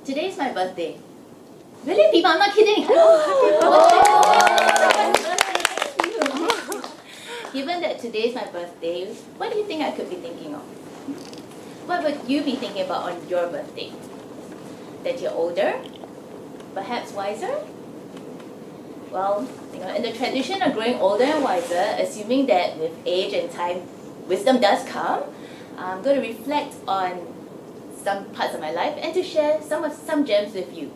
Today's my birthday. Really, people? I'm not kidding. Given that today's my birthday, what do you think I could be thinking of? What would you be thinking about on your birthday? That you're older? Perhaps wiser? Well, in the tradition of growing older and wiser, assuming that with age and time, wisdom does come, I'm going to reflect on some parts of my life and to share some gems with you.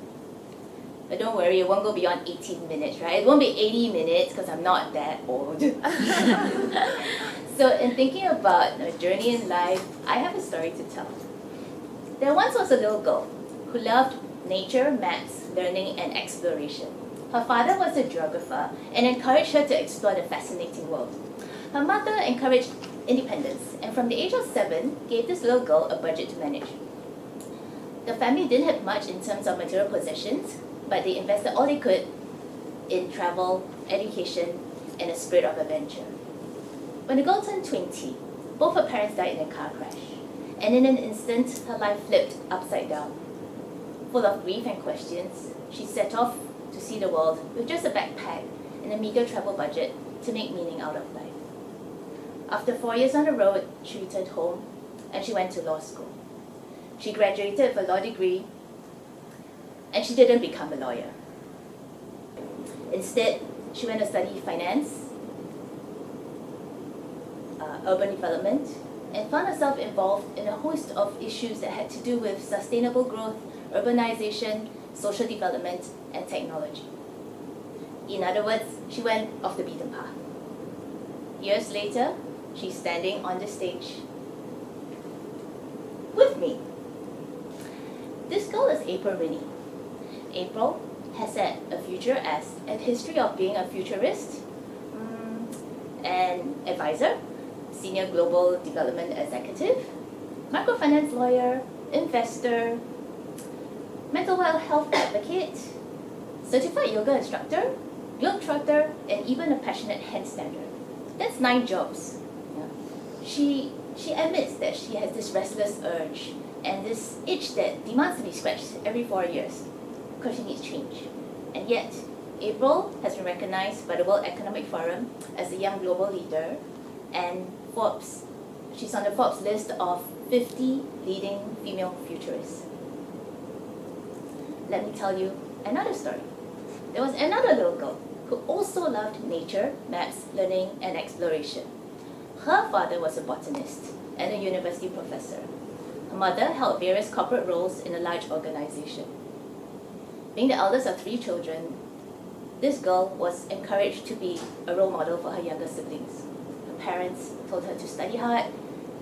But don't worry, it won't go beyond 18 minutes, right? It won't be 80 minutes because I'm not that old. So in thinking about a journey in life, I have a story to tell. There once was a little girl who loved nature, maps, learning, and exploration. Her father was a geographer and encouraged her to explore the fascinating world. Her mother encouraged independence, and from the age of 7, gave this little girl a budget to manage. The family didn't have much in terms of material possessions, but they invested all they could in travel, education, and a spirit of adventure. When the girl turned 20, both her parents died in a car crash, and in an instant, her life flipped upside down. Full of grief and questions, she set off to see the world with just a backpack and a meager travel budget to make meaning out of life. After 4 years on the road, she returned home and she went to law school. She graduated with a law degree and she didn't become a lawyer. Instead, she went to study finance, urban development, and found herself involved in a host of issues that had to do with sustainable growth, urbanization, social development, and technology. In other words, she went off the beaten path. Years later, she's standing on the stage with me. This girl is April Rinnie. April has had a future as a history of being a futurist, an advisor, senior global development executive, microfinance lawyer, investor, mental health advocate, certified yoga instructor, globetrotter, and even a passionate handstander. That's 9 jobs. Yeah. She admits that she has this restless urge and this itch that demands to be scratched every 4 years because she needs change. And yet, April has been recognized by the World Economic Forum as a young global leader, and she's on the Forbes list of 50 leading female futurists. Let me tell you another story. There was another little girl who also loved nature, maps, learning, and exploration. Her father was a botanist and a university professor. Her mother held various corporate roles in a large organization. Being the eldest of 3 children, this girl was encouraged to be a role model for her younger siblings. Her parents told her to study hard,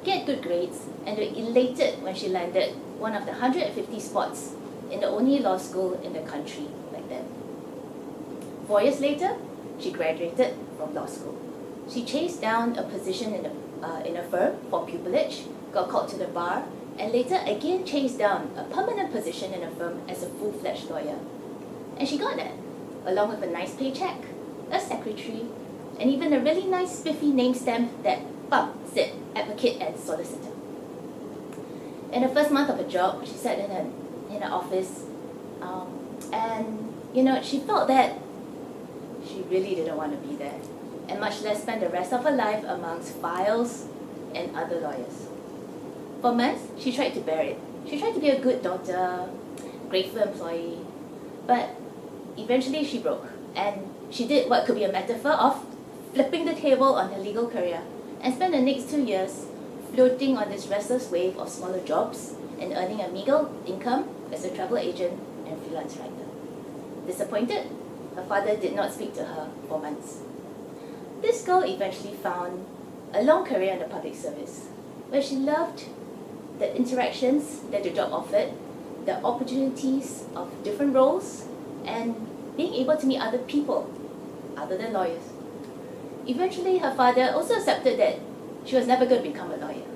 get good grades, and they were elated when she landed one of the 150 spots in the only law school in the country back then. 4 years later, she graduated from law school. She chased down a position in a firm for pupillage, got called to the bar, and later again chased down a permanent position in a firm as a full-fledged lawyer. And she got that, along with a nice paycheck, a secretary, and even a really nice spiffy name stamp that said advocate and solicitor. In the first month of her job, she sat in her office, and she felt that she really didn't want to be there, and much less spend the rest of her life amongst files and other lawyers. For months, she tried to bear it. She tried to be a good daughter, grateful employee, but eventually she broke, and she did what could be a metaphor of flipping the table on her legal career and spent the next 2 years floating on this restless wave of smaller jobs and earning a meager income as a travel agent and freelance writer. Disappointed, her father did not speak to her for months. This girl eventually found a long career in the public service, where she loved the interactions that the job offered, the opportunities of different roles, and being able to meet other people other than lawyers. Eventually, her father also accepted that she was never going to become a lawyer.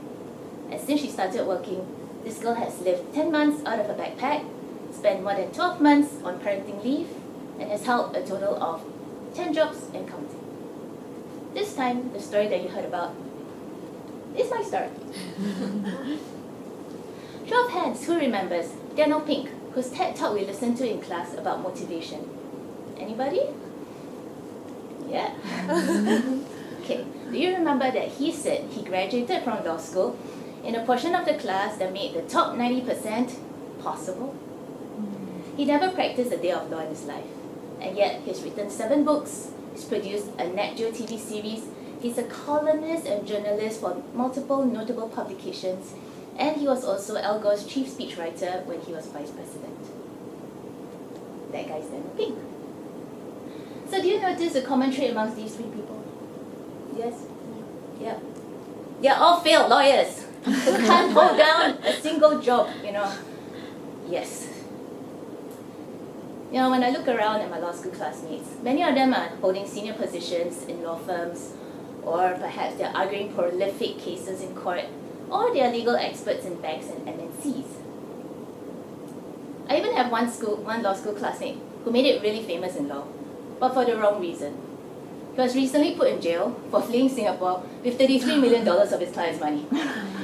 And since she started working, this girl has lived 10 months out of her backpack, spent more than 12 months on parenting leave, and has held a total of 10 jobs and counting. This time, the story that you heard about is my story. Show of hands, who remembers Daniel Pink, whose TED Talk we listened to in class about motivation? Anybody? Yeah. Okay, do you remember that he said he graduated from law school in a portion of the class that made the top 90% possible? He never practiced a day of law in his life, and yet he's written 7 books, he's produced a Nat Geo TV series, he's a columnist and journalist for multiple notable publications, and he was also Al Gore's chief speechwriter when he was vice president. That guy's then pink. So do you notice a common trait amongst these 3 people? Yes? Yeah. They're all failed lawyers who can't hold down a single job, Yes. When I look around at my law school classmates, many of them are holding senior positions in law firms, or perhaps they're arguing prolific cases in court, or they're legal experts in banks and MNCs. I even have one law school classmate who made it really famous in law, but for the wrong reason. He was recently put in jail for fleeing Singapore with $33 million of his client's money.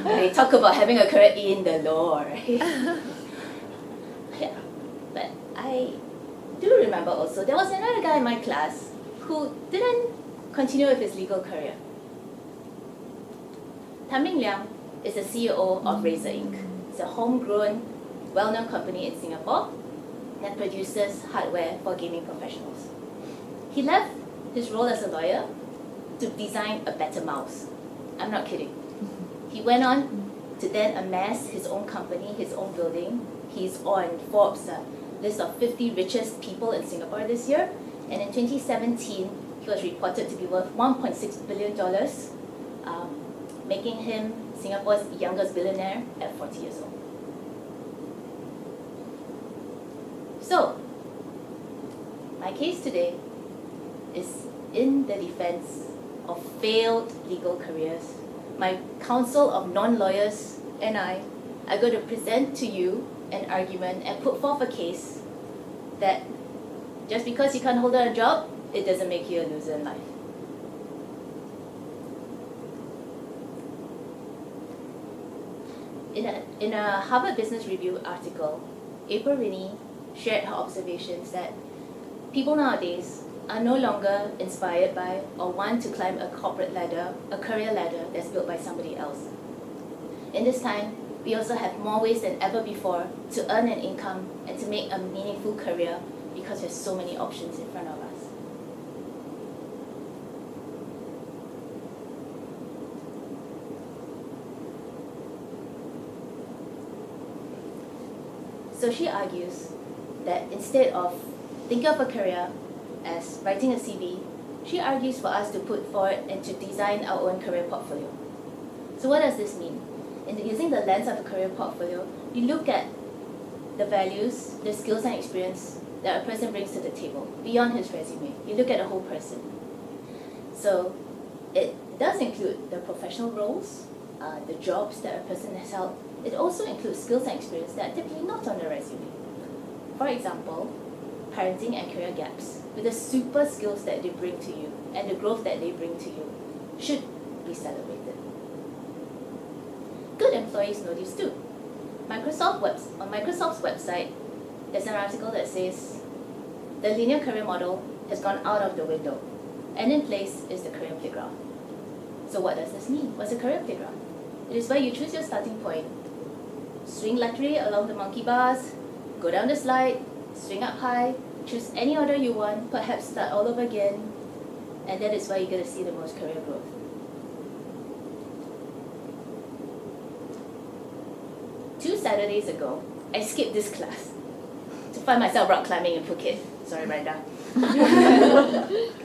They talk about having a career in the law, right? Yeah, but I do remember also there was another guy in my class who didn't continue with his legal career. Tan-Ming Liang is the CEO of Razor Inc. It's a homegrown, well-known company in Singapore that produces hardware for gaming professionals. He left his role as a lawyer to design a better mouse. I'm not kidding. He went on to then amass his own company, his own building. He's on Forbes' list of 50 richest people in Singapore this year. And in 2017, he was reported to be worth $1.6 billion, making him Singapore's youngest billionaire at 40 years old. So, my case today is in the defense of failed legal careers. My council of non-lawyers and I are going to present to you an argument and put forth a case that just because you can't hold down a job, it doesn't make you a loser in life. In a Harvard Business Review article, April Riney shared her observations that people nowadays are no longer inspired by or want to climb a corporate ladder, a career ladder that's built by somebody else. In this time, we also have more ways than ever before to earn an income and to make a meaningful career because there's so many options in front of us. So she argues that instead of thinking of a career as writing a CV, she argues for us to put forward and to design our own career portfolio. So what does this mean? Using the lens of a career portfolio, you look at the values, the skills and experience that a person brings to the table beyond his resume. You look at the whole person. So it does include the professional roles, the jobs that a person has held. It also includes skills and experience that are typically not on the resume. For example, parenting and career gaps, with the super skills that they bring to you and the growth that they bring to you, should be celebrated. Good employees know this too. On Microsoft's website, there's an article that says the linear career model has gone out of the window, and in place is the career playground. So what does this mean? What's a career playground? It is where you choose your starting point, swing laterally along the monkey bars, go down the slide, swing up high, choose any order you want, perhaps start all over again, and that is where you're going to see the most career growth. Two Saturdays ago, I skipped this class to find myself rock climbing in Phuket. Sorry, Brenda.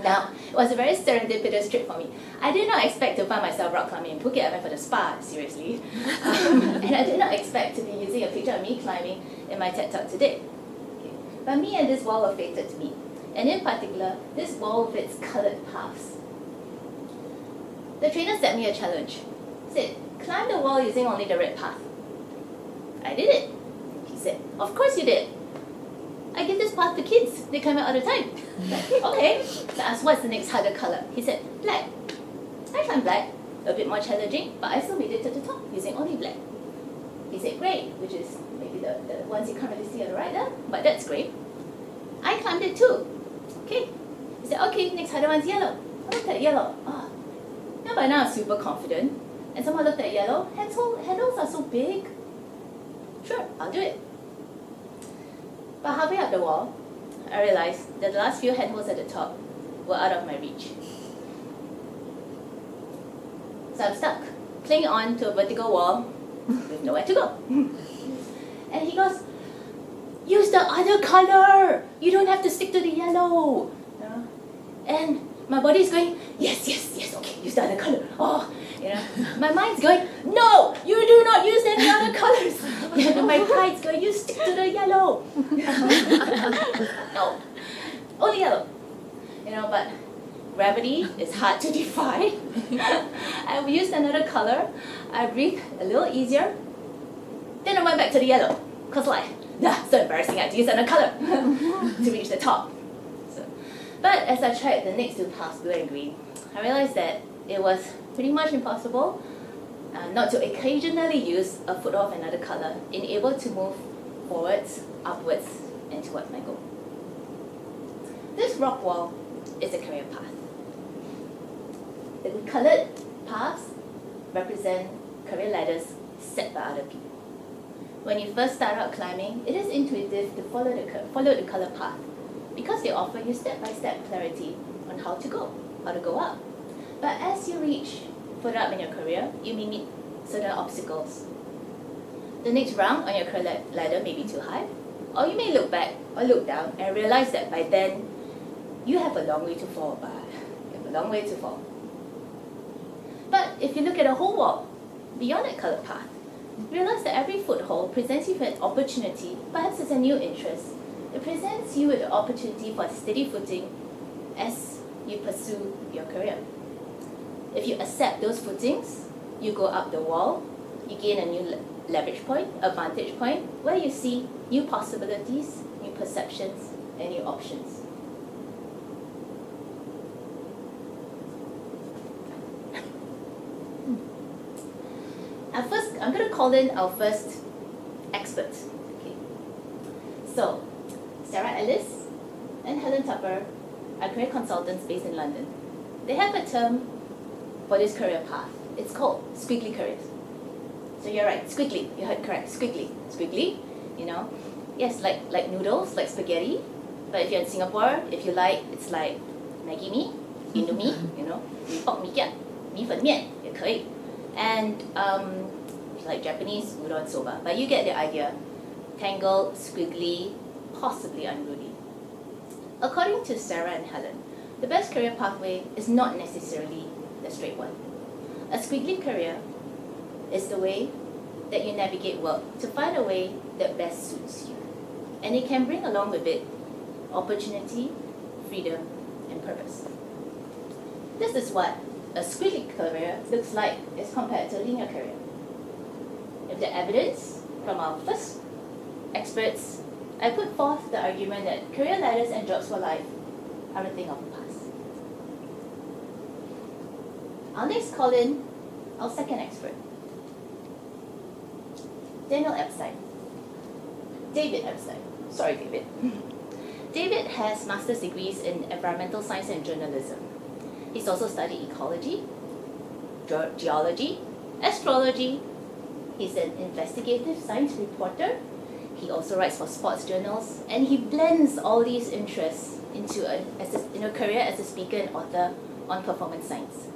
Now, it was a very serendipitous trip for me. I did not expect to find myself rock climbing in Phuket. I went for the spa, seriously. And I did not expect to be using a picture of me climbing in my TED Talk today. Okay. But me and this wall were fated to meet. And in particular, this wall with its coloured paths. The trainer set me a challenge. He said, climb the wall using only the red path. I did it. He said, of course you did. I give this path to kids. They climb it all the time. Okay. So I asked, what's the next harder colour? He said, black. I climbed black. A bit more challenging, but I still made it to the top using only black. He said, great, which is maybe the one ones you can't really see on the right there, but that's great. I climbed it too. Okay. He said, okay, next higher one's yellow. I looked at yellow. Oh. Yeah, by now I'm super confident. And someone looked at yellow. Handles are so big. Sure, I'll do it. But halfway up the wall, I realized that the last few handholds at the top were out of my reach. So I'm stuck, clinging on to a vertical wall with nowhere to go. And he goes, use the other color. You don't have to stick to the yellow. And my body is going, yes, okay, use the other color. Oh, my mind's going, no, you do not use any other colors. And my pride's going, you stick to the yellow. No, only yellow. But gravity is hard to defy. I used another color. I breathed a little easier. Then I went back to the yellow. Because so embarrassing, I had to use another color to reach the top. But as I tried the next two paths, blue and green, I realized that it was pretty much impossible not to occasionally use a foot of another color in able to move forwards, upwards, and towards my goal. This rock wall is a career path. The colored paths represent career ladders set by other people. When you first start out climbing, it is intuitive to follow the color path because they offer you step-by-step clarity on how to go up. But as you reach further up in your career, you may meet certain obstacles. The next round on your career ladder may be too high, or you may look back or look down and realize that by then, you have a long way to fall. But if you look at a whole wall, beyond that colored path, realize that every foothold presents you with an opportunity, perhaps it's a new interest. It presents you with the opportunity for steady footing as you pursue your career. If you accept those footings, you go up the wall, you gain a new leverage point, a vantage point, where you see new possibilities, new perceptions, and new options. I'm going to call in our first expert. Okay. So, Sarah Ellis and Helen Tupper are career consultants based in London. They have a term for this career path. It's called squiggly careers. So you're right, squiggly. You heard correct, squiggly. Squiggly, yes, like noodles, like spaghetti. But if you're in Singapore, if you like, it's like Maggi mee, Indomie, mee pok, mee kiat, mee fen mian, 也可以. And like Japanese udon soba, but you get the idea. Tangled, squiggly, possibly unruly. According to Sarah and Helen, the best career pathway is not necessarily the straight one. A squiggly career is the way that you navigate work to find a way that best suits you. And it can bring along with it opportunity, freedom, and purpose. This is what a squiggly career looks like as compared to a linear career. With the evidence from our first experts, I put forth the argument that career ladders and jobs for life are a thing of the past. I'll next call in our second expert, David Epstein. Sorry, David. David has master's degrees in environmental science and journalism. He's also studied ecology, geology, astrology. He's an investigative science reporter. He also writes for sports journals, and he blends all these interests into a career as a speaker and author on performance science.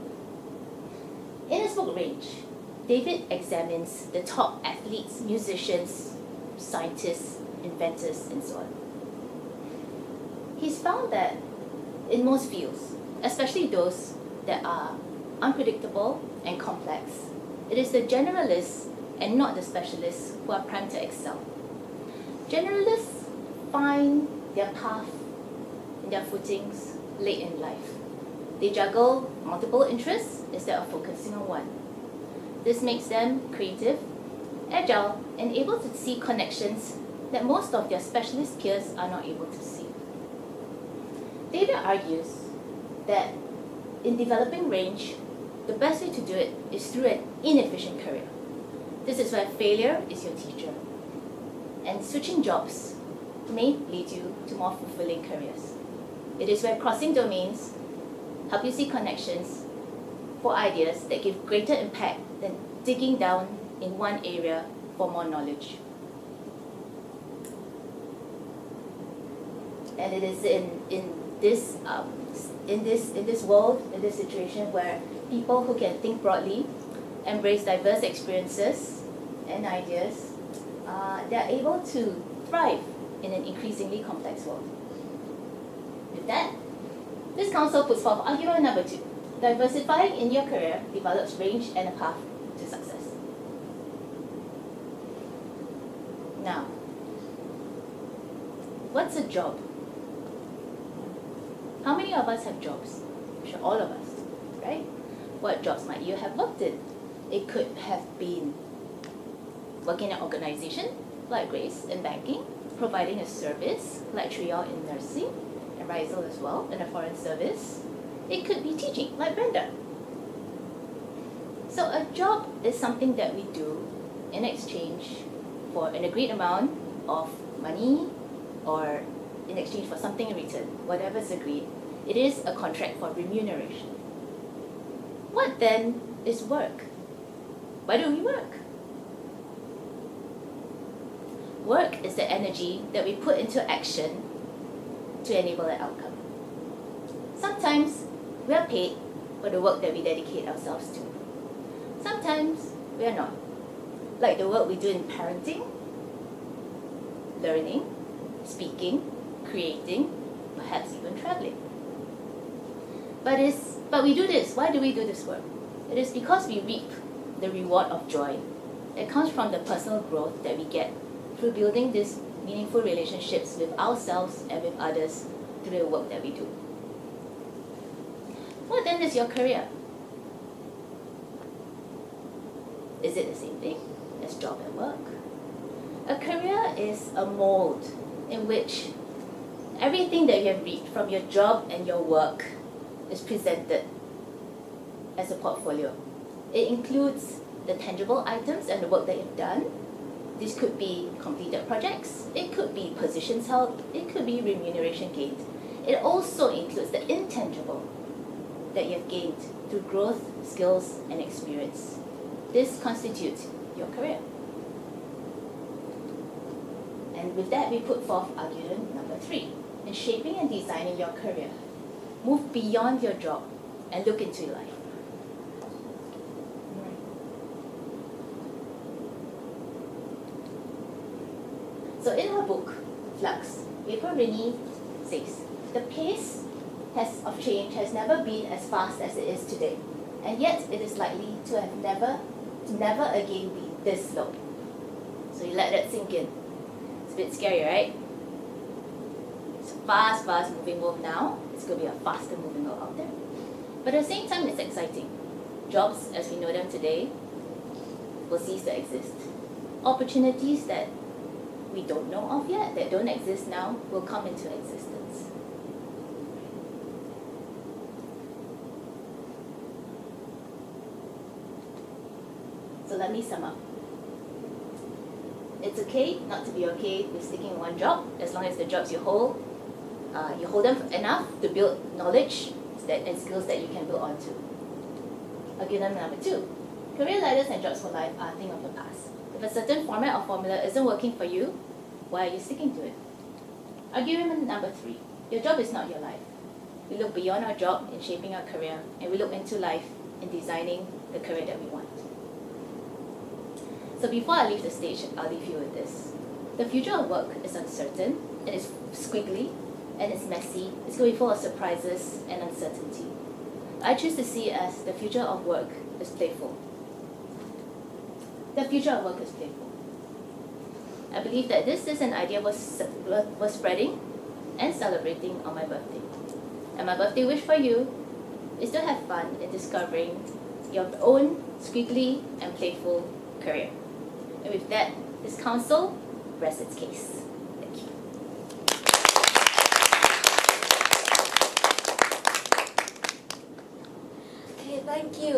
In his book Range, David examines the top athletes, musicians, scientists, inventors, and so on. He's found that in most fields, especially those that are unpredictable and complex, it is the generalists and not the specialists who are primed to excel. Generalists find their path and their footings late in life. They juggle multiple interests instead of focusing on one. This makes them creative, agile, and able to see connections that most of their specialist peers are not able to see. David argues that in developing range, the best way to do it is through an inefficient career. This is where failure is your teacher. and switching jobs may lead you to more fulfilling careers. It is where crossing domains help you see connections for ideas that give greater impact than digging down in one area for more knowledge. And it is in this world, in this situation where people who can think broadly, embrace diverse experiences and ideas, they are able to thrive in an increasingly complex world. With that, this council puts forth argument number 2. Diversifying in your career develops range and a path to success. Now, what's a job? How many of us have jobs? I'm sure all of us, right? What jobs might you have worked in? It could have been working in an organization like Grace in banking, providing a service like Trial in nursing, and Rizal as well in a foreign service. It could be teaching like Brenda. So a job is something that we do in exchange for an agreed amount of money or in exchange for something in return, whatever is agreed. It is a contract for remuneration. What then is work? Why do we work? Work is the energy that we put into action to enable an outcome. Sometimes we are paid for the work that we dedicate ourselves to. Sometimes we are not. Like the work we do in parenting, learning, speaking, creating, perhaps even traveling. But we do this. Why do we do this work? It is because we reap the reward of joy that comes from the personal growth that we get through building these meaningful relationships with ourselves and with others through the work that we do. What then is your career? Is it the same thing as job and work? A career is a mold in which everything that you have reaped from your job and your work is presented as a portfolio. It includes the tangible items and the work that you've done. This could be completed projects, it could be positions held, it could be remuneration gained. It also includes the intangible that you have gained through growth, skills, and experience. This constitutes your career. And with that, we put forth argument number 3. In shaping and designing your career, move beyond your job and look into your life. So in her book, Flux, April Riney says, the pace of change has never been as fast as it is today, and yet it is likely to have never again be this slow. So you let that sink in. It's a bit scary, right? It's a fast moving world now. It's going to be a faster moving world out there. But at the same time, it's exciting. Jobs, as we know them today, will cease to exist. Opportunities that we don't know of yet, that don't exist now, will come into existence. So let me sum up. It's okay not to be okay with sticking in one job, as long as the jobs you hold them enough to build knowledge and skills that you can build onto. Argument number 2. Career ladders and jobs for life are a thing of the past. If a certain format or formula isn't working for you, why are you sticking to it? Argument number 3. Your job is not your life. We look beyond our job in shaping our career, and we look into life in designing the career that we want. So before I leave the stage, I'll leave you with this. The future of work is uncertain, it is squiggly, and it's messy. It's going to be full of surprises and uncertainty. I choose to see it as the future of work is playful. The future of work is playful. I believe that this is an idea worth spreading and celebrating on my birthday. And my birthday wish for you is to have fun in discovering your own squiggly and playful career. And with that, this council rests its case. Thank you. Okay, thank you.